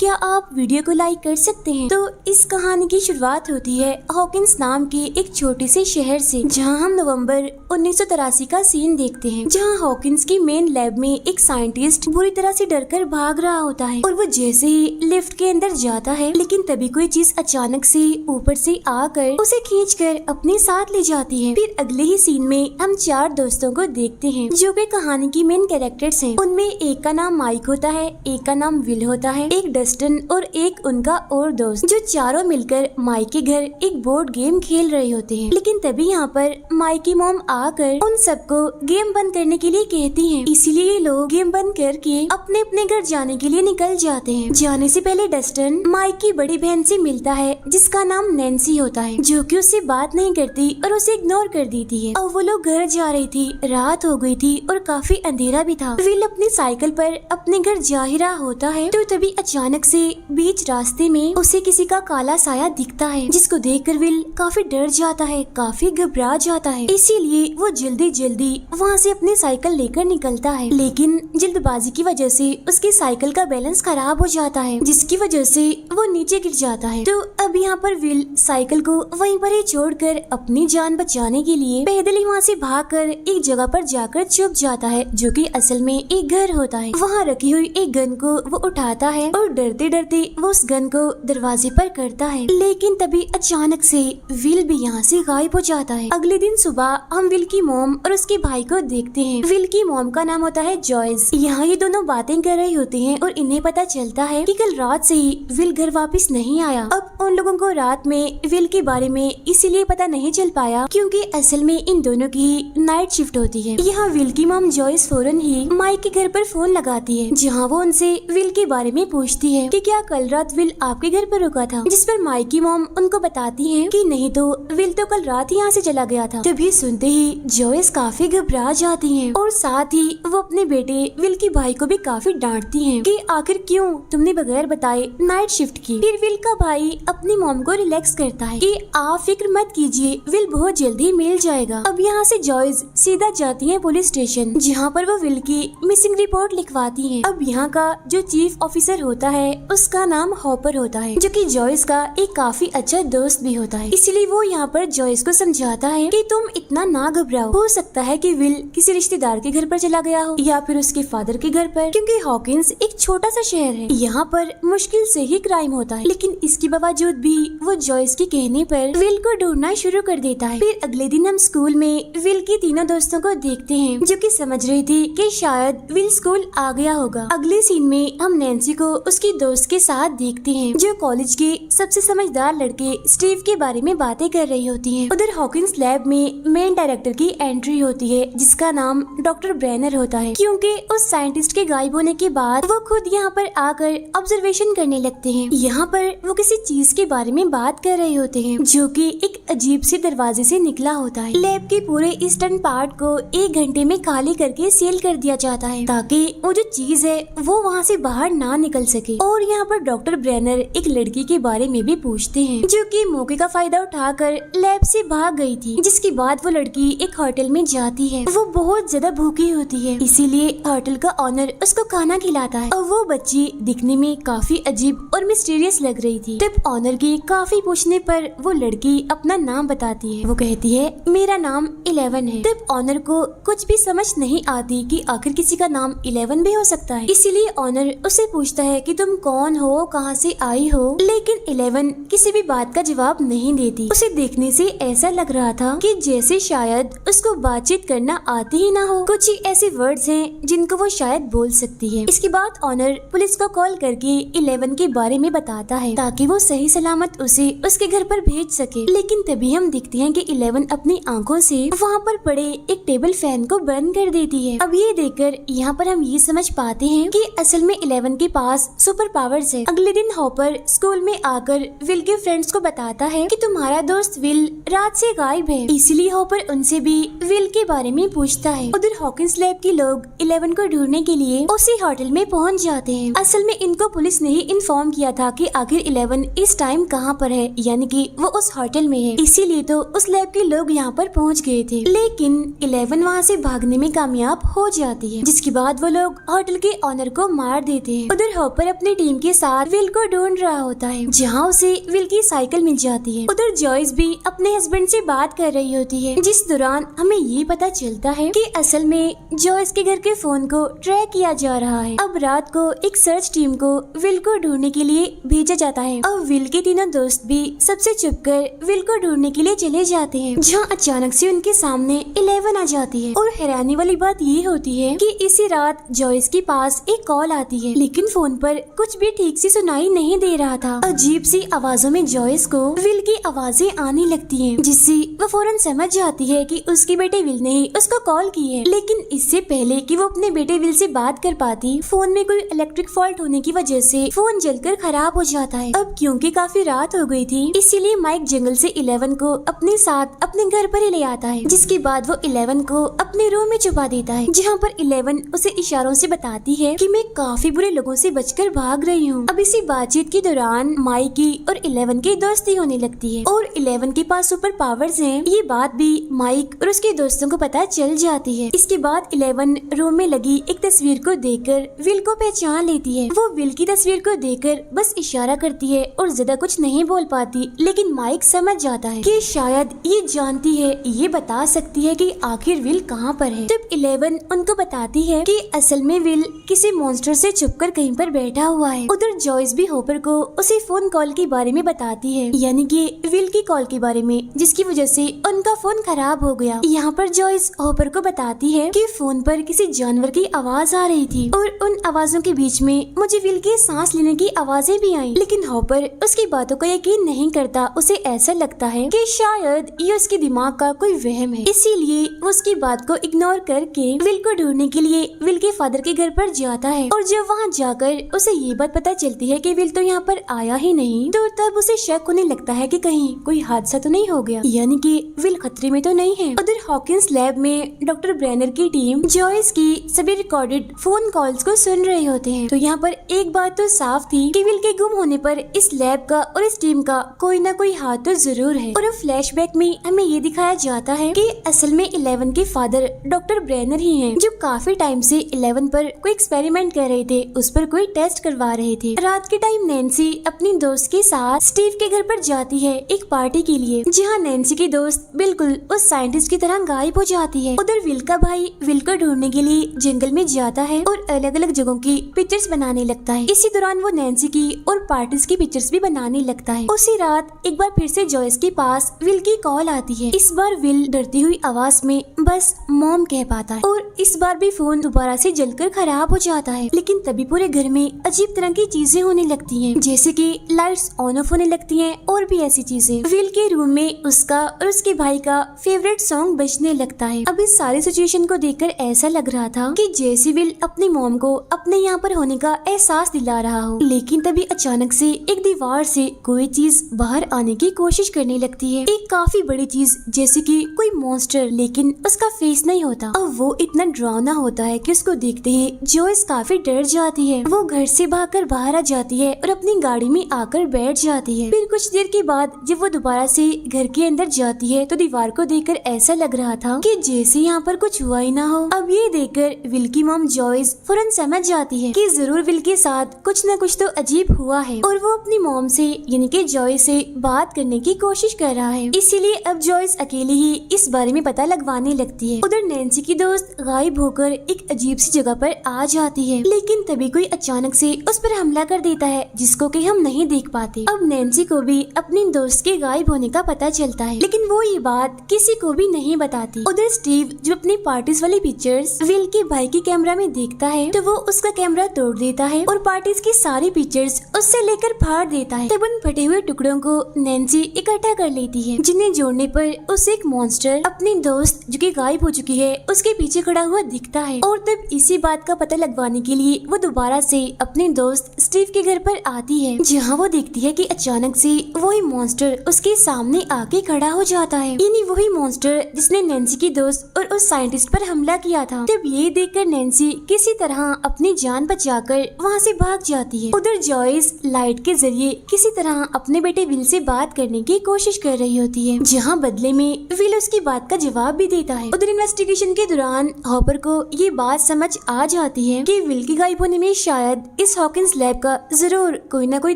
क्या आप वीडियो को लाइक कर सकते हैं? तो इस कहानी की शुरुआत होती है हॉकिंस नाम के एक छोटे से शहर से, जहां हम नवंबर 1983 का सीन देखते हैं, जहां हॉकिंस की मेन लैब में एक साइंटिस्ट बुरी तरह से डरकर भाग रहा होता है और वो जैसे ही लिफ्ट के अंदर जाता है, लेकिन तभी कोई चीज अचानक से ऊपर से आकर उसे खींचकर अपने साथ ले जाती है। फिर अगले ही सीन में हम 4 दोस्तों को देखते हैं जो कि कहानी की मेन कैरेक्टर्स हैं। उनमें एक का नाम माइक होता है, एक का नाम विल होता है, एक डस्टन और एक उनका और दोस्त, जो चारों मिलकर माइक के घर एक बोर्ड गेम खेल रहे होते हैं। लेकिन तभी यहाँ पर माइक की मॉम आकर उन सबको गेम बंद करने के लिए कहती हैं। इसीलिए ये लोग गेम बंद करके अपने अपने घर जाने के लिए निकल जाते हैं। जाने से पहले डस्टन माइक की बड़ी बहन से मिलता है जिसका नाम नैन्सी होता है, जो कि उससे बात नहीं करती और उसे इग्नोर कर देती है। और वो लोग घर जा रही थी, रात हो गई थी और काफी अंधेरा भी था। विल अपनी साइकिल पर अपने घर जा ही रहा होता है तो तभी अचानक से बीच रास्ते में उसे किसी का काला साया दिखता है, जिसको देखकर विल काफी डर जाता है, काफी घबरा जाता है। इसीलिए वो जल्दी जल्दी वहाँ से अपनी साइकिल लेकर निकलता है, लेकिन जल्दबाजी की वजह से उसकी साइकिल का बैलेंस खराब हो जाता है, जिसकी वजह से वो नीचे गिर जाता है। तो अब यहाँ पर विल साइकिल को वहीं पर ही छोड़कर अपनी जान बचाने के लिए पैदल ही वहाँ से भागकर एक जगह पर जाकर छुप जाता है, जो कि असल में एक घर होता है। वहाँ रखी हुई एक गन को वो उठाता है और डरते डरते वो उस गन को दरवाजे पर करता है, लेकिन तभी अचानक से विल भी यहाँ से गायब हो जाता है। अगले दिन सुबह हम विल की मॉम और उसके भाई को देखते हैं। विल की मॉम का नाम होता है जॉयस। यहाँ ये दोनों बातें कर रही होती हैं और इन्हें पता चलता है कि कल रात से ही विल घर वापस नहीं आया। अब उन लोगों को रात में विल के बारे में इसीलिए पता नहीं चल पाया क्योंकि असल में इन दोनों की ही नाइट शिफ्ट होती है। यहाँ विल की मॉम जॉयस फौरन ही माइक के घर पर फोन लगाती है, जहाँ वो उनसे विल के बारे में पूछती है कि क्या कल रात विल आपके घर पर रुका था, जिस पर माइक की मॉम उनको बताती है कि नहीं तो विल तो कल रात ही यहाँ से चला गया था। तभी सुनते ही जॉयस काफी घबरा जाती है और साथ ही वो अपने बेटे विल के भाई को भी काफी डांटती है कि आखिर क्यों तुमने बगैर बताए नाइट शिफ्ट की। फिर विल का भाई अपनी मॉम को रिलैक्स करता है कि आप फिक्र मत कीजिए, विल बहुत जल्दी मिल जाएगा। अब यहाँ से जॉयस सीधा जाती है पुलिस स्टेशन, जहाँ पर वो विल की मिसिंग रिपोर्ट लिखवाती है। अब यहाँ का जो चीफ ऑफिसर होता है उसका नाम हॉपर होता है, जो कि जॉयस का एक काफी अच्छा दोस्त भी होता है। इसलिए वो यहाँ पर जॉयस को समझाता है कि तुम इतना ना घबराओ, हो सकता है कि विल किसी रिश्तेदार के घर पर चला गया हो या फिर उसके फादर के घर पर, क्योंकि हॉकिंस एक छोटा सा शहर है, यहाँ पर मुश्किल से ही क्राइम होता है। लेकिन इसके बावजूद भी वो जॉयस के कहने पर विल को ढूंढना शुरू कर देता है। फिर अगले दिन हम स्कूल में विल की तीनों दोस्तों को देखते हैं, जो कि समझ रही थी कि शायद विल स्कूल आ गया होगा। अगले सीन में हम नैन्सी को उसकी दोस्त के साथ देखते हैं, जो कॉलेज के सबसे समझदार लड़के स्टीव के बारे में बातें कर रही होती हैं। उधर हॉकिंस लैब में मेन डायरेक्टर की एंट्री होती है, जिसका नाम डॉक्टर ब्रेनर होता है, क्योंकि उस साइंटिस्ट के गायब होने के बाद वो खुद यहाँ पर आकर ऑब्जर्वेशन करने लगते हैं। यहाँ पर वो किसी चीज के बारे में बात कर रहे होते हैं, जो कि एक अजीब से दरवाजे से निकला होता है। लैब के पूरे ईस्टर्न पार्ट को 1 घंटे में खाली करके सील कर दिया जाता है, ताकि वो जो चीज है वो वहाँ से बाहर ना निकल सके। और यहाँ पर डॉक्टर ब्रेनर एक लड़की के बारे में भी पूछते हैं, जो कि मौके का फायदा उठाकर लैब से भाग गई थी। जिसके बाद वो लड़की एक होटल में जाती है। वो बहुत ज्यादा भूखी होती है, इसीलिए होटल का ऑनर उसको खाना खिलाता है। और वो बच्ची दिखने में काफी अजीब और मिस्टीरियस लग रही थी। तब ऑनर की काफी पूछने पर वो लड़की अपना नाम बताती है। वो कहती है मेरा नाम 11 है। तब ऑनर को कुछ भी समझ नहीं आती कि आखिर किसी का नाम 11 भी हो सकता है। इसीलिए ऑनर उससे पूछता है कि तुम कौन हो, कहाँ से आई हो, लेकिन 11 किसी भी बात का जवाब नहीं देती। उसे देखने से ऐसा लग रहा था कि जैसे शायद उसको बातचीत करना आती ही ना हो। कुछ ही ऐसे वर्ड्स हैं जिनको वो शायद बोल सकती है। इसके बाद ऑनर पुलिस को कॉल करके 11 के बारे में बताता है, ताकि वो सही सलामत उसे उसके घर पर भेज सके। लेकिन तभी हम देखते हैं कि 11 अपनी आंखों से वहाँ पर पड़े एक टेबल फैन को बंद कर देती है। अब ये देखकर यहाँ पर हम ये समझ पाते हैं कि असल में 11 के पास सुपर पावर्स है। अगले दिन हॉपर स्कूल में आकर विल के फ्रेंड्स को बताता है कि तुम्हारा दोस्त विल रात से गायब है। इसलिए हॉपर उनसे भी विल के बारे में पूछता है। उधर हॉकिंस लैब के लोग 11 को ढूंढने के लिए उसी होटल में पहुंच जाते हैं। असल में इनको पुलिस ने ही इन्फॉर्म किया था कि आखिर 11 इस टाइम कहाँ पर है, यानी कि वो उस होटल में है। इसीलिए तो उस लैब के लोग यहाँ पर पहुँच गए थे। लेकिन 11 वहाँ से भागने में कामयाब हो जाती है, जिसके बाद वो लोग होटल के ऑनर को मार देते हैं। उधर हॉपर अपने अपनी टीम के साथ विल को ढूंढ रहा होता है, जहाँ उसे विल की साइकिल मिल जाती है। उधर जॉयस भी अपने हस्बैंड से बात कर रही होती है, जिस दौरान हमें ये पता चलता है कि असल में जॉयस के घर के फोन को ट्रैक किया जा रहा है। अब रात को एक सर्च टीम को विल को ढूंढने के लिए भेजा जाता है और विल के तीनों दोस्त भी सबसे छुपकर विल को ढूंढने के लिए चले जाते हैं, जहाँ अचानक से उनके सामने 11 आ जाती है। और हैरानी वाली बात ये होती है कि इसी रात जॉयस के पास एक कॉल आती है, लेकिन फोन पर कुछ भी ठीक से सुनाई नहीं दे रहा था। अजीब सी आवाजों में जॉयस को विल की आवाजें आने लगती हैं, जिससे वो फौरन समझ जाती है कि उसके बेटे विल ने उसको कॉल की है। लेकिन इससे पहले कि वो अपने बेटे विल से बात कर पाती, फोन में कोई इलेक्ट्रिक फॉल्ट होने की वजह से फोन जलकर खराब हो जाता है। अब क्योंकि काफी रात हो गई थी, इसीलिए माइक जंगल से 11 को अपने साथ अपने घर पर ही ले आता है, जिसके बाद वो 11 को अपने रूम में छुपा देता है, जहाँ पर 11 उसे इशारों से बताती है कि मैं काफी बुरे लोगों से बचकर भाग रही हूँ। अब इसी बातचीत के दौरान माइक की और 11 की दोस्ती होने लगती है और 11 के पास सुपर पावर्स हैं। ये बात भी माइक और उसके दोस्तों को पता चल जाती है। इसके बाद 11 रूम में लगी एक तस्वीर को देखकर विल को पहचान लेती है। वो विल की तस्वीर को देखकर बस इशारा करती है और ज्यादा कुछ नहीं बोल पाती, लेकिन माइक समझ जाता है कि शायद ये जानती है, ये बता सकती है कि आखिर विल कहाँ पर है। तब 11 उनको बताती है कि असल में विल किसी मॉन्स्टर से छुपकर कहीं पर बैठा हुआ है। उधर जॉयस भी होपर को उसी फोन कॉल के बारे में बताती है, यानी कि विल की कॉल के बारे में, जिसकी वजह से उनका फोन खराब हो गया। यहाँ पर जॉयस होपर को बताती है कि फोन पर किसी जानवर की आवाज आ रही थी और उन आवाजों के बीच में मुझे विल के सांस लेने की आवाजें भी आई। लेकिन होपर उसकी बातों का यकीन नहीं करता। उसे ऐसा लगता है कि शायद ये उसके दिमाग का कोई वहम है, इसीलिए वो उसकी बात को इग्नोर करके विल को ढूंढने के लिए विल के फादर के घर पर जाता है। और जब वहाँ जाकर उसे ये बात पता चलती है कि विल तो यहाँ पर आया ही नहीं, तो तब उसे शक होने लगता है कि कहीं कोई हादसा तो नहीं हो गया, यानी कि विल खतरे में तो नहीं है। उधर हॉकिंस लैब में डॉक्टर ब्रेनर की टीम जॉयस की सभी रिकॉर्डेड फोन कॉल्स को सुन रहे होते हैं। तो यहाँ पर एक बात तो साफ थी कि विल के गुम होने पर इस लैब का और इस टीम का कोई ना कोई हाथ तो जरूर है। और फ्लैशबैक में हमें ये दिखाया जाता है कि असल में 11 के फादर डॉक्टर ब्रेनर ही हैं, जो काफी टाइम से 11 पर कोई एक्सपेरिमेंट कर रहे थे, उस पर कोई टेस्ट करवा रहे थे। रात के टाइम नैन्सी अपनी दोस्त के साथ स्टीव के घर पर जाती है एक पार्टी के लिए, जहाँ नैन्सी की दोस्त बिल्कुल उस साइंटिस्ट की तरह गायब हो जाती है। उधर विल का भाई विल को ढूंढने के लिए जंगल में जाता है और अलग अलग जगहों की पिक्चर्स बनाने लगता है। इसी दौरान वो नैन्सी की और पार्टीज की पिक्चर्स भी बनाने लगता है। उसी रात एक बार फिर से जॉयस के पास विल की कॉल आती है। इस बार विल डरती हुई आवाज में बस मॉम कह पाता है और इस बार भी फोन दोबारा से जलकर खराब हो जाता है। लेकिन तभी पूरे घर में अजीब तरह की चीजें होने लगती हैं, जैसे कि लाइट्स ऑन ऑफ होने लगती हैं और भी ऐसी चीजें। विल के रूम में उसका और उसके भाई का फेवरेट सॉन्ग बजने लगता है। अब इस सारी सिचुएशन को देखकर ऐसा लग रहा था कि जैसे विल अपनी मॉम को अपने यहाँ पर होने का एहसास दिला रहा हो। लेकिन तभी अचानक से एक दीवार से कोई चीज बाहर आने की कोशिश करने लगती है, एक काफी बड़ी चीज, जैसे कि कोई मॉन्स्टर, लेकिन उसका फेस नहीं होता। अब वो इतना डरावना होता है कि उसको देखते ही जॉयस काफी डर जाती है। वो घर से भागकर बाहर आ जाती है और अपनी गाड़ी में आकर बैठ जाती है। फिर कुछ देर के बाद जब वो दोबारा से घर के अंदर जाती है तो दीवार को देखकर ऐसा लग रहा था कि जैसे यहाँ पर कुछ हुआ ही ना हो। अब ये देखकर विल की मॉम जॉयस फौरन समझ जाती है कि जरूर विल के साथ कुछ न कुछ तो अजीब हुआ है और वो अपनी मॉम से यानी कि जॉयस से बात करने की कोशिश कर रहा है। इसीलिए अब जॉयस अकेले ही इस बारे में पता लगवाने लगती है। उधर नैन्सी की दोस्त गायब होकर एक अजीब सी जगह पर आ जाती है, लेकिन तभी कोई अचानक से उस पर हमला कर देता है, जिसको कि हम नहीं देख पाते। अब नैन्सी को भी अपनी दोस्त के गायब होने का पता चलता है, लेकिन वो ये बात किसी को भी नहीं बताती। उधर स्टीव जो अपनी पार्टीज वाली पिक्चर्स विल के भाई के कैमरा में देखता है, तो वो उसका कैमरा तोड़ देता है और पार्टीज की सारी पिक्चर्स उससे लेकर फाड़ देता है। तब उन फटे हुए टुकड़ों को नैन्सी इकट्ठा कर लेती है, जिन्हें जोड़ने पर उसे एक मॉन्स्टर अपनी दोस्त जो कि गायब हो चुकी है उसके पीछे खड़ा हुआ दिखता है। और तब इसी बात का पता लगवाने के लिए वो दोबारा से अपने दोस्त स्टीव के घर पर आती है, जहाँ वो देखती है कि अचानक से वही मॉन्स्टर उसके सामने आके खड़ा हो जाता है, यानी वही मॉन्स्टर जिसने नैन्सी की दोस्त और उस साइंटिस्ट पर हमला किया था। तब ये देखकर नैन्सी किसी तरह अपनी जान बचाकर वहाँ से भाग जाती है। उधर जॉयस लाइट के जरिए किसी तरह अपने बेटे विल से बात करने की कोशिश कर रही होती है, जहाँ बदले में विल उसकी बात का जवाब भी देता है। उधर इन्वेस्टिगेशन के दौरान हॉपर को ये बात समझ आ जाती है कि विल के गायब होने में शायद इस हॉकिंस लैब का जरूर कोई ना कोई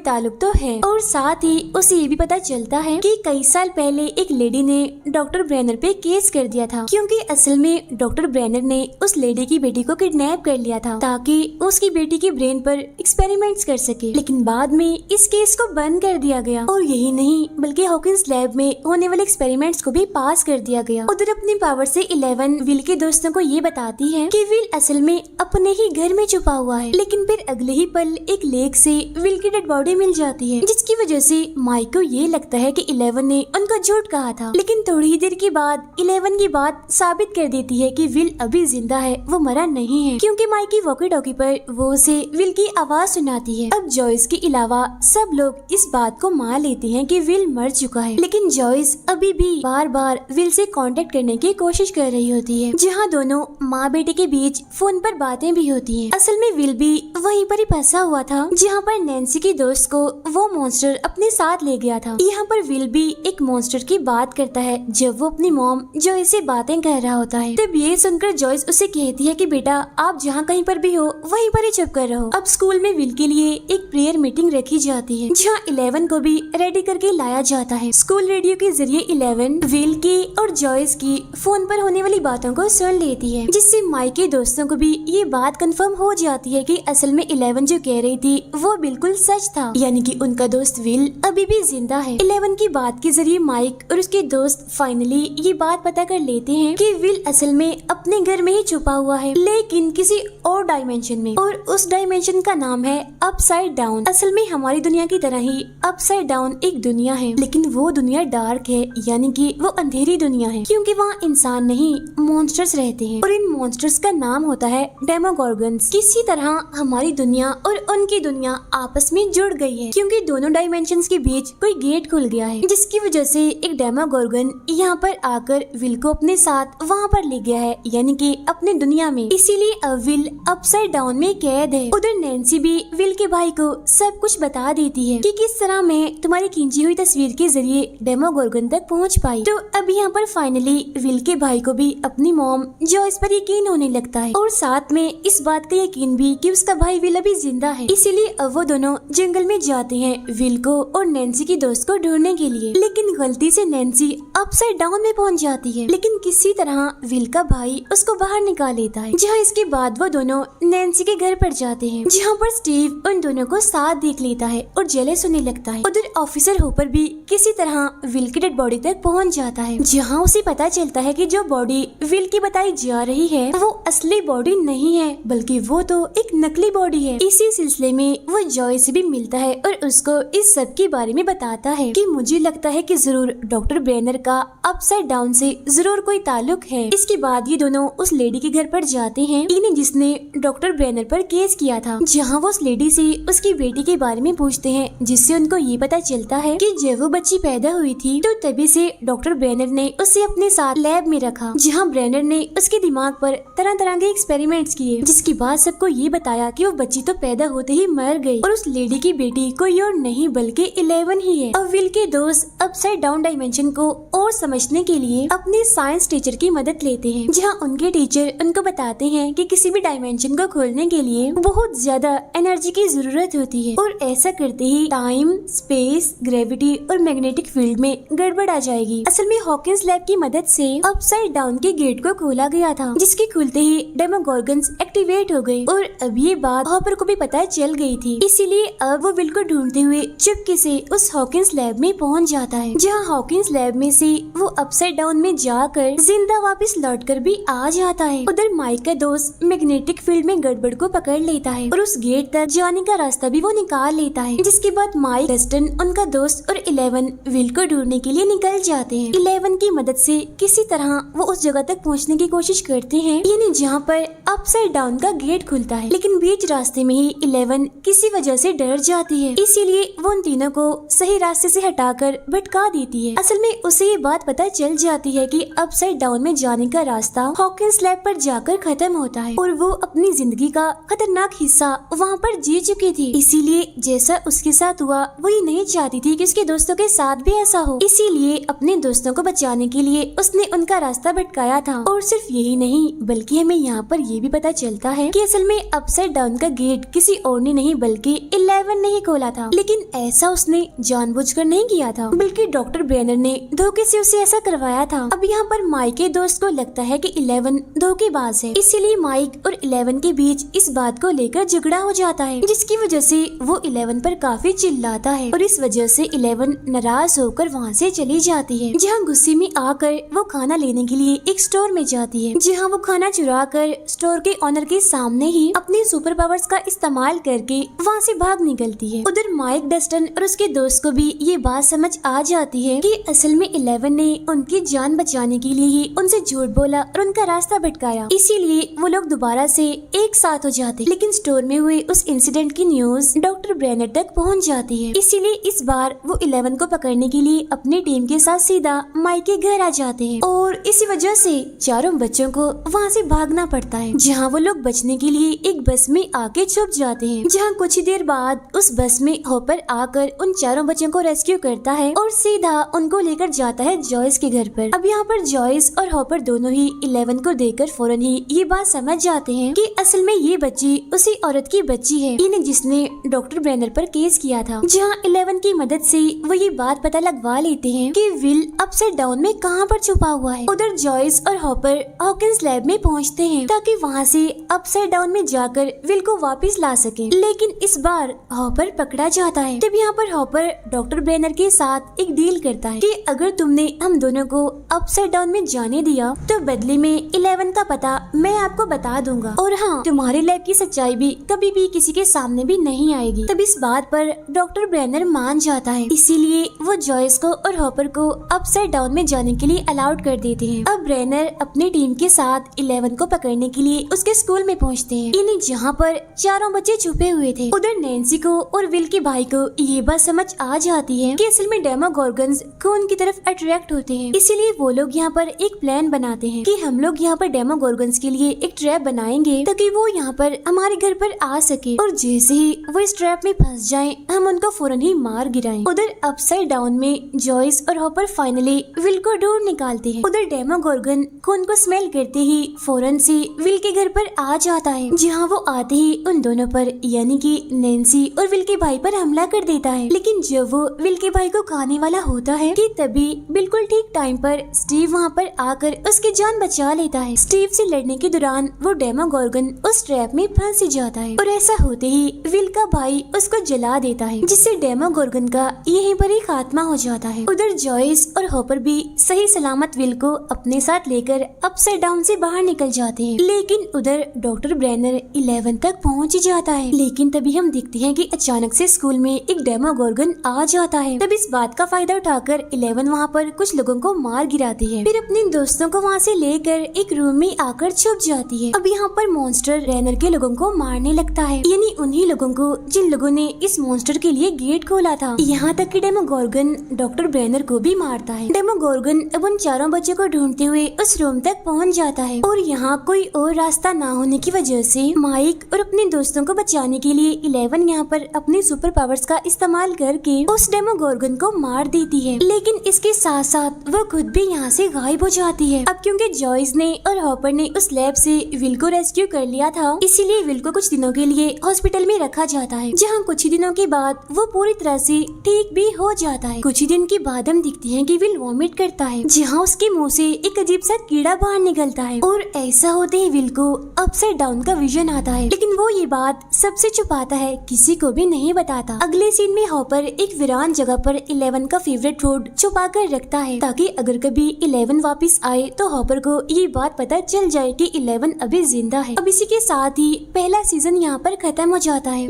ताल्लुक तो है। और साथ ही उसे ये भी पता चलता है कि कई साल पहले एक लेडी ने डॉक्टर ब्रेनर पे केस कर दिया था, क्योंकि असल में डॉक्टर ब्रेनर ने उस लेडी की बेटी को किडनैप कर लिया था ताकि उसकी बेटी के ब्रेन पर एक्सपेरिमेंट्स कर सके। लेकिन बाद में इस केस को बंद कर दिया गया और यही नहीं बल्कि हॉकिंस लैब में होने वाले एक्सपेरिमेंट्स को भी पास कर दिया गया। उधर अपनी पावर से 11 विल के दोस्तों को ये बताती है कि विल असल में अपने ही घर में छुपा हुआ है। लेकिन फिर अगले ही पल एक लेक से विल की डेड बॉडी मिल जाती है, जिसकी वजह से माइक को ये लगता है कि 11 ने उनको झूठ कहा था। लेकिन थोड़ी ही देर के बाद 11 की बात साबित कर देती है कि विल अभी जिंदा है, वो मरा नहीं है, क्योंकि माइक की वॉकी टॉकी पर वो उसे विल की आवाज सुनाती है। अब जॉयस के अलावा सब लोग इस बात को मान लेते हैं कि विल मर चुका है, लेकिन जॉयस अभी भी बार बार विल से कांटेक्ट करने की कोशिश कर रही होती है, जहां दोनों माँ बेटे के बीच फोन पर बातें भी होती हैं। असल में विल भी वहीं पर ही फंसा हुआ था जहां पर नैन्सी की दोस्त को वो मॉन्स्टर अपने साथ ले गया था। यहाँ पर विल भी एक मॉन्स्टर की बात करता है जब वो अपनी मॉम जॉयस से बातें कर रहा होता है। तब ये सुनकर जॉयस उसे कहती है कि बेटा आप जहाँ कहीं पर भी हो वहीं पर ही चुप कर रहो। अब स्कूल में विल के लिए एक प्रेयर मीटिंग रखी जाती है, जहाँ 11 को भी रेडी करके लाया जाता है। स्कूल रेडियो के जरिए 11 विल की और जॉयस की फोन पर होने वाली बातों को सुन लेती है, जिससे माइक के दोस्तों को भी ये बात कंफर्म हो जाती है कि असल में 11 जो कह रही थी वो बिल्कुल सच था, यानी कि उनका दोस्त विल अभी भी जिंदा है। 11 की बात के जरिए माइक और उसके दोस्त फाइनली ये बात पता कर लेते हैं कि विल असल में अपने घर में ही छुपा हुआ है, लेकिन किसी और डायमेंशन में, और उस डायमेंशन का नाम है अपसाइड डाउन। असल में हमारी दुनिया की तरह ही अपसाइड डाउन एक दुनिया है, लेकिन वो दुनिया डार्क है, यानी कि वो अंधेरी दुनिया है, क्योंकि वहाँ इंसान नहीं मॉन्स्टर्स रहते हैं और इन मॉन्स्टर्स का नाम होता है डेमोगोर्गन्स। किसी तरह हमारी दुनिया और उनकी दुनिया आपस में जुड़ गई है, क्योंकि दोनों डायमेंशंस के बीच कोई गेट खुल गया है, जिसकी वजह से एक डेमोगोर्गन यहाँ पर आकर विल को अपने साथ वहाँ पर ले गया है, यानी कि अपने दुनिया में। इसीलिए अब विल अपसाइड डाउन में कैद है। उधर नैन्सी भी विल के भाई को सब कुछ बता देती है कि किस तरह मैं तुम्हारी खींची हुई तस्वीर के जरिए डेमोगोर्गन तक पहुँच पाई। तो अब यहाँ पर फाइनली विल के भाई को भी अपनी मॉम जॉयस पर यकीन होने लगता है, और साथ में इस बात का यकीन भी कि उसका भाई विल अभी जिंदा है। इसीलिए अब वो दोनों जंगल में जाते हैं विल को और नैन्सी की दोस्त को ढूंढने के लिए। लेकिन गलती से नैन्सी अपसाइड डाउन में पहुंच जाती है, लेकिन किसी तरह विल का भाई उसको बाहर निकाल लेता है। जहाँ इसके बाद वो दोनों नैन्सी के घर पर जाते हैं, जहाँ पर स्टीव उन दोनों को साथ देख लेता है और जेलस होने लगता है। उधर ऑफिसर होपर भी किसी तरह विल की डेड बॉडी तक पहुँच जाता है, जहाँ उसे पता चलता है कि जो बॉडी विल की बताई जा रही है वो असली बॉडी नहीं है, बल्कि वो तो एक नकली बॉडी है। इसी सिलसिले में वो जॉय से भी मिलता है और उसको इस सब के बारे में बताता है कि मुझे लगता है कि जरूर डॉक्टर ब्रेनर का अपसाइड डाउन से जरूर कोई ताल्लुक है। इसके बाद ये दोनों उस लेडी के घर पर जाते हैं, इन्हें जिसने डॉक्टर ब्रेनर पर केस किया था, जहाँ वो उस लेडी से उसकी बेटी के बारे में पूछते हैं, जिससे उनको ये पता चलता है कि जब वो बच्ची पैदा हुई थी तो तभी से डॉक्टर ब्रेनर ने उसे अपने साथ लैब में रखा, जहाँ ब्रेनर ने उसके दिमाग पर तरह तरह के एक्सपेरिमेंट्स किए, जिसके बाद सबको ये बताया कि वो बच्ची तो पैदा होते ही मर गई और उस लेडी की बेटी कोई और नहीं बल्कि 11 ही है। और विल के दोस्त अपसाइड डाउन डायमेंशन को और समझने के लिए अपने साइंस टीचर की मदद लेते हैं, जहाँ उनके टीचर उनको बताते हैं कि किसी भी डायमेंशन को खोलने के लिए बहुत ज्यादा एनर्जी की जरूरत होती है, और ऐसा करते ही टाइम, स्पेस, ग्रेविटी और मैग्नेटिक फील्ड में गड़बड़ आ जाएगी। असल में हॉकिंस लैब की मदद से अपसाइड डाउन के गेट को खोला गया था, जिसके खुलते ही डेमोगोर्गन्स एक्टिवेट हो गई, और अब ये बात हॉपर को भी पता चल गई थी। इसीलिए अब वो विल को ढूंढते हुए चुपके से उस हॉकिंस लैब में पहुंच जाता है, जहां हॉकिंस लैब में से वो अपसाइड डाउन में जाकर जिंदा वापस लौटकर भी आ जाता है। उधर माइक का दोस्त मैग्नेटिक फील्ड में गड़बड़ को पकड़ लेता है और उस गेट तक जाने का रास्ता भी वो निकाल लेता है, जिसके बाद माइक, डस्टन, उनका दोस्त और 11 विल को ढूंढने के लिए निकल जाते हैं। 11 की मदद से किसी तरह वो उस जगह तक पहुंचने की कोशिश करते हैं, यानी जहां पर अपसाइड डाउन का गेट खुलता है, लेकिन बीच रास्ते में ही 11 किसी वजह से डर जाती है, इसीलिए वो उन तीनों को सही रास्ते से हटाकर भटका देती है। असल में उसे ये बात पता चल जाती है कि अपसाइड डाउन में जाने का रास्ता हॉकिंस लैब पर जाकर खत्म होता है, और वो अपनी जिंदगी का खतरनाक हिस्सा वहाँ पर जी चुकी थी। इसीलिए जैसा उसके साथ हुआ वो ये नहीं चाहती थी कि उसके दोस्तों के साथ भी ऐसा हो, इसीलिए अपने दोस्तों को बचाने के लिए उसने उनका रास्ता भटकाया था। और सिर्फ यही नहीं बल्कि हमें यहाँ पर ये भी पता चलता है कि असल में अपसाइड डाउन का गेट किसी और ने नहीं बल्कि 11 ने ही खोला था। लेकिन ऐसा उसने जानबूझकर नहीं किया था, बल्कि डॉक्टर ब्रेनर ने धोखे से उसे ऐसा करवाया था। अब यहाँ पर माइक के दोस्त को लगता है कि 11 धोखेबाज है, इसीलिए माइक और 11 के बीच इस बात को लेकर झगड़ा हो जाता है, जिसकी वजह से वो 11 पर काफी चिल्लाता है और इस वजह से 11 नाराज होकर वहाँ से चली जाती है। जहाँ गुस्से में आकर वो खाना लेने के लिए एक स्टोर में जाती है, जहाँ वो खाना चुरा कर स्टोर के ऑनर के सामने ही अपने सुपर पावर्स का इस्तेमाल करके वहाँ से भाग निकलती है। उधर माइक, डस्टन और उसके दोस्त को भी ये बात समझ आ जाती है कि असल में 11 ने उनकी जान बचाने के लिए ही उनसे झूठ बोला और उनका रास्ता भटकाया, इसीलिए वो लोग दोबारा से एक साथ हो जाते। लेकिन स्टोर में हुए उस इंसिडेंट की न्यूज डॉक्टर ब्रेनर तक पहुंच जाती है, इसीलिए इस बार वो 11 को पकड़ने के लिए अपनी टीम के साथ सीधा माइक के घर आ जाते हैं और इसी वजह से चारों बच्चों को वहाँ से भागना पड़ता है, जहाँ वो लोग बचने के लिए एक बस में आके छुप जाते हैं। जहाँ कुछ ही देर बाद उस बस में हॉपर आकर उन चारों बच्चों को रेस्क्यू करता है और सीधा उनको लेकर जाता है जॉयस के घर पर। अब यहाँ पर जॉयस और हॉपर दोनों ही 11 को देखकर फौरन ही ये बात समझ जाते हैं कि असल में ये बच्ची उसी औरत की बच्ची है, इन्हें जिसने डॉक्टर ब्रेनर पर केस किया था। जहाँ 11 की मदद से वो ये बात पता लगवा लेते हैं कि विल अपसाइड डाउन में कहाँ पर छुपा हुआ है। उधर जॉयस और हॉपर हॉकिंस लैब में पहुँचते हैं ताकि वहाँ से अपसाइड डाउन में जाकर विल को वापस ला सके, लेकिन इस बार हॉपर पकड़ा जाता है। तब यहाँ पर हॉपर डॉक्टर ब्रेनर के साथ एक डील करता है कि अगर तुमने हम दोनों को अपसाइड डाउन में जाने दिया तो बदले में 11 का पता मैं आपको बता दूंगा, और हाँ, तुम्हारे लैब की सच्चाई भी कभी भी किसी के सामने भी नहीं आएगी। तब इस बात पर डॉक्टर ब्रेनर मान जाता है, इसीलिए वो जॉयस को और हॉपर को अपसाइड डाउन में जाने के लिए अलाउड कर देते हैं। अब ब्रेनर अपनी टीम के साथ 11 को पकड़ने के लिए उसके स्कूल में पहुँचते हैं, यानी जहाँ पर चारों बच्चे छुपे हुए थे। उधर नैन्सी को और विल के भाई को ये बात समझ आ जाती है कि असल में डेमोगोर्गन्स खून की तरफ अट्रैक्ट होते हैं, इसीलिए वो लोग यहाँ पर एक प्लान बनाते हैं कि हम लोग यहाँ पर डेमोगोर्गन्स के लिए एक ट्रैप बनाएंगे ताकि वो यहाँ पर हमारे घर पर आ सके, और जैसे ही वो इस ट्रैप में फंस जाएं, हम उनको फौरन ही मार गिराएं। उधर अपसाइड डाउन में जॉयस और हॉपर फाइनली विल को ढूंढ निकालते हैं। उधर डेमोगोर्गन खून को स्मेल करते ही फौरन से विल के घर पर आ जाता है, जहाँ वो आते ही उन दोनों पर यानी कि नैन्सी और विल के भाई पर हमला कर देता है। लेकिन जब वो विल के भाई को खाने वाला होता है कि तभी बिल्कुल ठीक टाइम पर स्टीव वहाँ पर आकर उसकी जान बचा लेता है। स्टीव से लड़ने के दौरान वो डेमोगोर्गन उस ट्रैप में फंस जाता है और ऐसा होते ही विल का भाई उसको जला देता है, जिससे डेमोगोर्गन का यहीं पर ही खात्मा हो जाता है। उधर जॉयस और हॉपर भी सही सलामत विल को अपने साथ लेकर अपसाइड डाउन से बाहर निकल जाते हैं। लेकिन उधर डॉक्टर ब्रेनर 11 तक पहुँच जाता है, लेकिन तभी हम देखते हैं कि अचानक से स्कूल में एक डेमोगोर्गन आ जाता है। तब इस बात का फायदा उठाकर 11 वहाँ पर कुछ लोगों को मार गिराती है, फिर अपने दोस्तों को वहाँ से लेकर एक रूम में आकर छुप जाती है। अब यहाँ पर मॉन्स्टर रेनर के लोगों को मारने लगता है, यानी उन्हीं लोगों को जिन लोगों ने इस मॉन्स्टर के लिए गेट खोला था। यहाँ तक कि डेमोगोर्गन डॉक्टर ब्रेनर को भी मारता है। डेमोगोर्गन अब उन चारों बच्चों को ढूंढते हुए उस रूम तक पहुँच जाता है और यहाँ कोई और रास्ता ना होने की वजह से माइक और अपने दोस्तों को बचाने के लिए 11 यहाँ पर अपने सुपर पावर्स का इस्तेमाल करके उस डेमोगोर्गन को मार देती है। लेकिन इसके साथ साथ वो खुद भी यहाँ से गायब हो जाती है। अब क्योंकि जॉयस ने और हॉपर ने उस लैब से विल को रेस्क्यू कर लिया था, इसीलिए विल को कुछ दिनों के लिए हॉस्पिटल में रखा जाता है, जहाँ कुछ ही दिनों के बाद वो पूरी तरह से ठीक भी हो जाता है। कुछ ही दिन के बाद हम दिखते हैं कि विल वॉमिट करता है, जहाँ उसके मुंह से एक अजीब सा कीड़ा बाहर निकलता है, और ऐसा होते ही विल को अपसाइड डाउन का विजन आता है। लेकिन वो ये बात सबसे छुपाता है, किसी को भी नहीं बताता। अगले सीन में हॉपर एक वीरान जगह पर 11 का फेवरेट फूड छुपा कर रखता है, ताकि अगर कभी 11 वापस आए तो हॉपर को ये बात पता चल जाए कि 11 अभी जिंदा है। अब इसी के साथ ही पहला सीजन यहाँ पर खत्म हो जाता है।